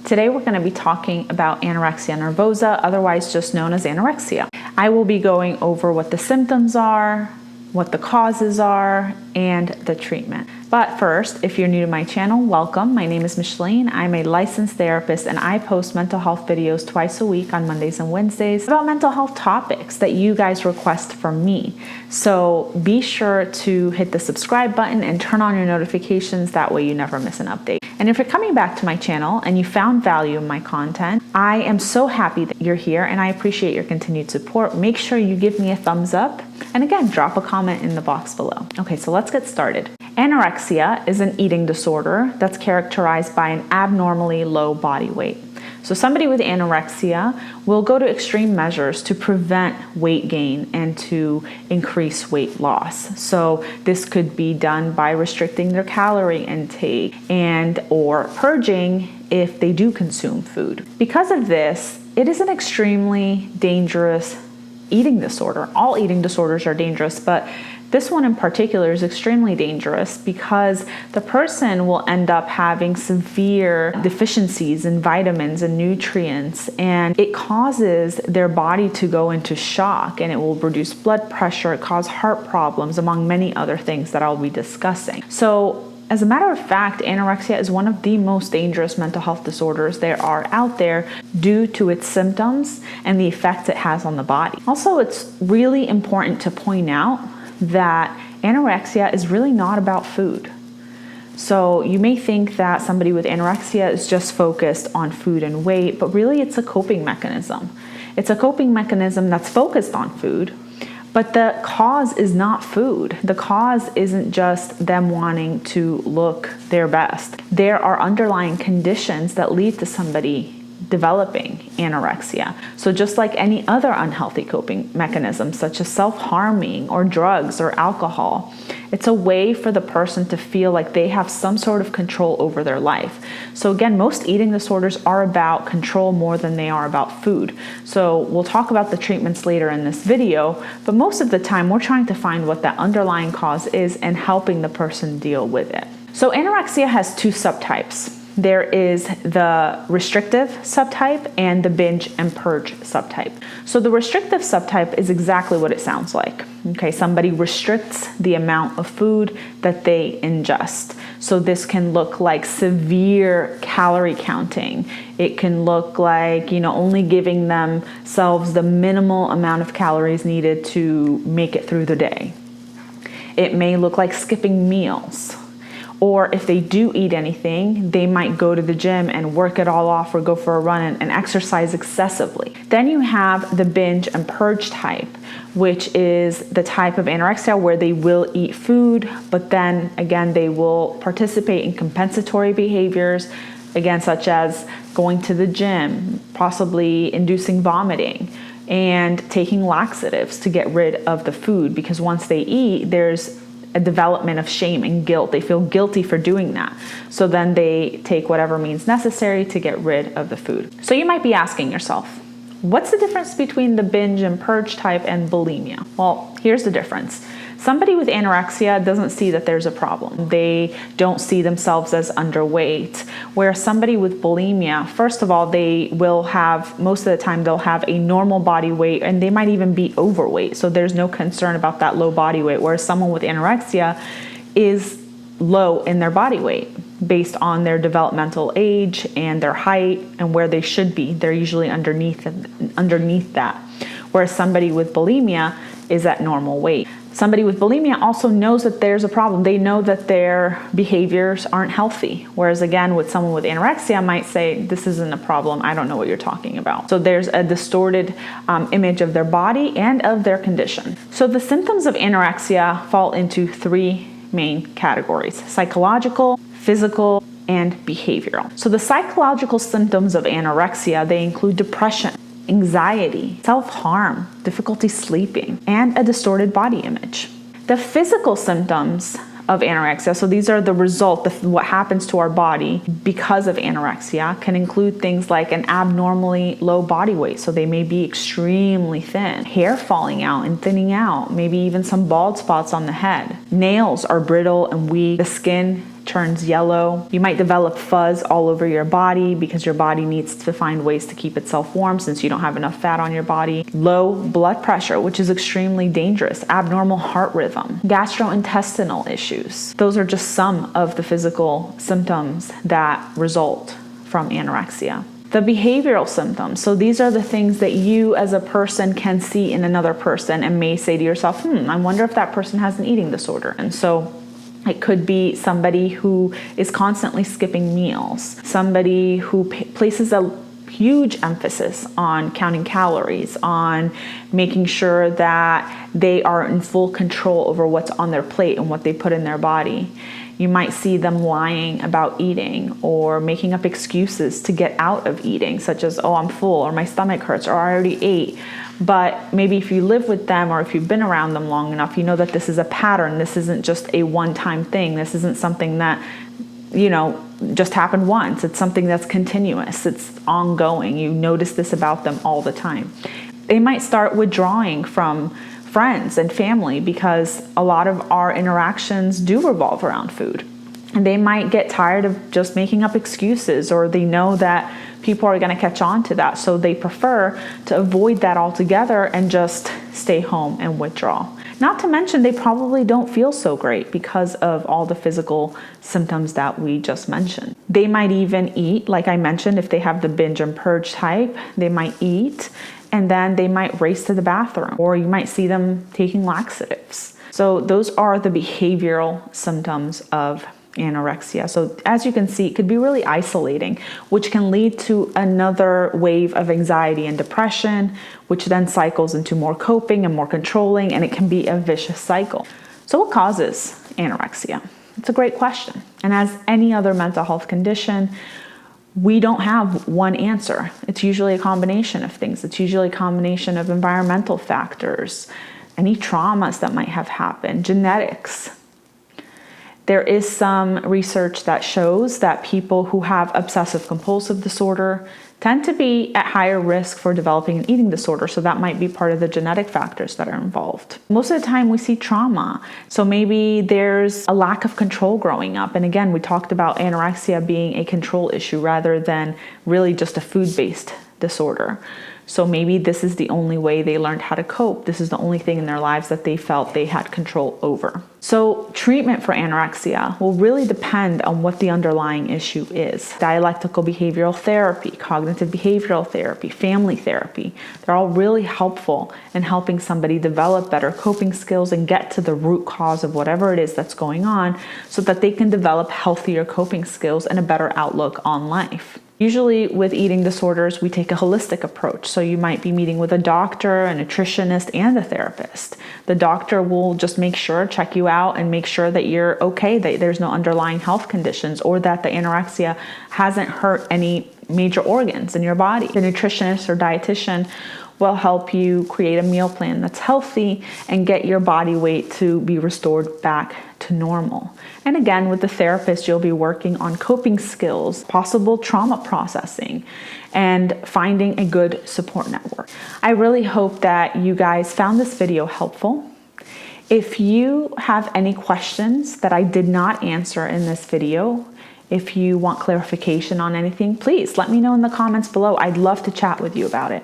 Today we're going to be talking about anorexia nervosa, otherwise just known as anorexia. I will be going over what the symptoms are, what the causes are, and the treatment. But first, if you're new to my channel, welcome. My name is Micheline. I'm a licensed therapist and I post mental health videos twice a week on Mondays and Wednesdays about mental health topics that you guys request from me. So be sure to hit the subscribe button and turn on your notifications. That way you never miss an update. And if you're coming back to my channel and you found value in my content, I am so happy that you're here and I appreciate your continued support. Make sure you give me a thumbs up and again, drop a comment in the box below. Okay, so let's get started. Anorexia is an eating disorder that's characterized by an abnormally low body weight. So somebody with anorexia will go to extreme measures to prevent weight gain and to increase weight loss. So this could be done by restricting their calorie intake and or purging if they do consume food. Because of this, it is an extremely dangerous eating disorder. All eating disorders are dangerous, but this one in particular is extremely dangerous because the person will end up having severe deficiencies in vitamins and nutrients, and it causes their body to go into shock, and it will reduce blood pressure, cause heart problems, among many other things that I'll be discussing. So as a matter of fact, anorexia is one of the most dangerous mental health disorders there are out there due to its symptoms and the effects it has on the body. Also, it's really important to point out that anorexia is really not about food. So you may think that somebody with anorexia is just focused on food and weight, but really it's a coping mechanism. It's a coping mechanism that's focused on food, but the cause is not food. The cause isn't just them wanting to look their best. There are underlying conditions that lead to somebody developing anorexia. So just like any other unhealthy coping mechanism, such as self-harming or drugs or alcohol, it's a way for the person to feel like they have some sort of control over their life. So again, most eating disorders are about control more than they are about food. So we'll talk about the treatments later in this video, but most of the time we're trying to find what that underlying cause is and helping the person deal with it. So anorexia has two subtypes. There is the restrictive subtype and the binge and purge subtype. So the restrictive subtype is exactly what it sounds like. Okay, somebody restricts the amount of food that they ingest. So this can look like severe calorie counting. It can look like, only giving themselves the minimal amount of calories needed to make it through the day. It may look like skipping meals. Or if they do eat anything, they might go to the gym and work it all off or go for a run and exercise excessively. Then you have the binge and purge type, which is the type of anorexia where they will eat food, but then again, they will participate in compensatory behaviors, again, such as going to the gym, possibly inducing vomiting, and taking laxatives to get rid of the food, because once they eat, there's a development of shame and guilt. They feel guilty for doing that. So then they take whatever means necessary to get rid of the food. So you might be asking yourself, what's the difference between the binge and purge type and bulimia? Well, here's the difference. Somebody with anorexia doesn't see that there's a problem. They don't see themselves as underweight. Where somebody with bulimia, first of all, they will have, most of the time, they'll have a normal body weight and they might even be overweight. So there's no concern about that low body weight. Whereas someone with anorexia is low in their body weight based on their developmental age and their height and where they should be. They're usually underneath that. Whereas somebody with bulimia is at normal weight. Somebody with bulimia also knows that there's a problem. They know that their behaviors aren't healthy. Whereas again, with someone with anorexia might say, this isn't a problem. I don't know what you're talking about. So there's a distorted image of their body and of their condition. So the symptoms of anorexia fall into three main categories: psychological, physical, and behavioral. So the psychological symptoms of anorexia, they include depression, anxiety, self-harm, difficulty sleeping, and a distorted body image. The physical symptoms of anorexia, so these are the result of what happens to our body because of anorexia, can include things like an abnormally low body weight, so they may be extremely thin, hair falling out and thinning out, maybe even some bald spots on the head. Nails are brittle and weak, the skin turns yellow. You might develop fuzz all over your body because your body needs to find ways to keep itself warm since you don't have enough fat on your body. Low blood pressure, which is extremely dangerous. Abnormal heart rhythm. Gastrointestinal issues. Those are just some of the physical symptoms that result from anorexia. The behavioral symptoms. So these are the things that you as a person can see in another person and may say to yourself, I wonder if that person has an eating disorder. And so it could be somebody who is constantly skipping meals, somebody who places a huge emphasis on counting calories, on making sure that they are in full control over what's on their plate and what they put in their body. You might see them lying about eating or making up excuses to get out of eating, such as, oh, I'm full, or my stomach hurts, or I already ate. But maybe if you live with them or if you've been around them long enough, you know that this is a pattern. This isn't just a one-time thing. This isn't something that, just happened once. It's something that's continuous. It's ongoing. You notice this about them all the time. They might start withdrawing from friends and family because a lot of our interactions do revolve around food. And they might get tired of just making up excuses, or they know that people are going to catch on to that. So they prefer to avoid that altogether and just stay home and withdraw. Not to mention, they probably don't feel so great because of all the physical symptoms that we just mentioned. They might even eat, like I mentioned, if they have the binge and purge type, they might eat and then they might race to the bathroom, or you might see them taking laxatives. So those are the behavioral symptoms of anorexia. So as you can see, it could be really isolating, which can lead to another wave of anxiety and depression, which then cycles into more coping and more controlling, and it can be a vicious cycle. So what causes anorexia? It's a great question. And as any other mental health condition, we don't have one answer. It's usually a combination of things. It's usually a combination of environmental factors, any traumas that might have happened, genetics. There is some research that shows that people who have obsessive compulsive disorder tend to be at higher risk for developing an eating disorder. So that might be part of the genetic factors that are involved. Most of the time we see trauma. So maybe there's a lack of control growing up. And again, we talked about anorexia being a control issue rather than really just a food-based disorder. So maybe this is the only way they learned how to cope. This is the only thing in their lives that they felt they had control over. So treatment for anorexia will really depend on what the underlying issue is. Dialectical behavioral therapy, cognitive behavioral therapy, family therapy, they're all really helpful in helping somebody develop better coping skills and get to the root cause of whatever it is that's going on so that they can develop healthier coping skills and a better outlook on life. Usually with eating disorders, we take a holistic approach. So you might be meeting with a doctor, a nutritionist, and a therapist. The doctor will just make sure, check you out and make sure that you're okay, that there's no underlying health conditions or that the anorexia hasn't hurt any major organs in your body. The nutritionist or dietitian will help you create a meal plan that's healthy and get your body weight to be restored back to normal. And again, with the therapist, you'll be working on coping skills, possible trauma processing, and finding a good support network. I really hope that you guys found this video helpful. If you have any questions that I did not answer in this video, if you want clarification on anything, please let me know in the comments below. I'd love to chat with you about it.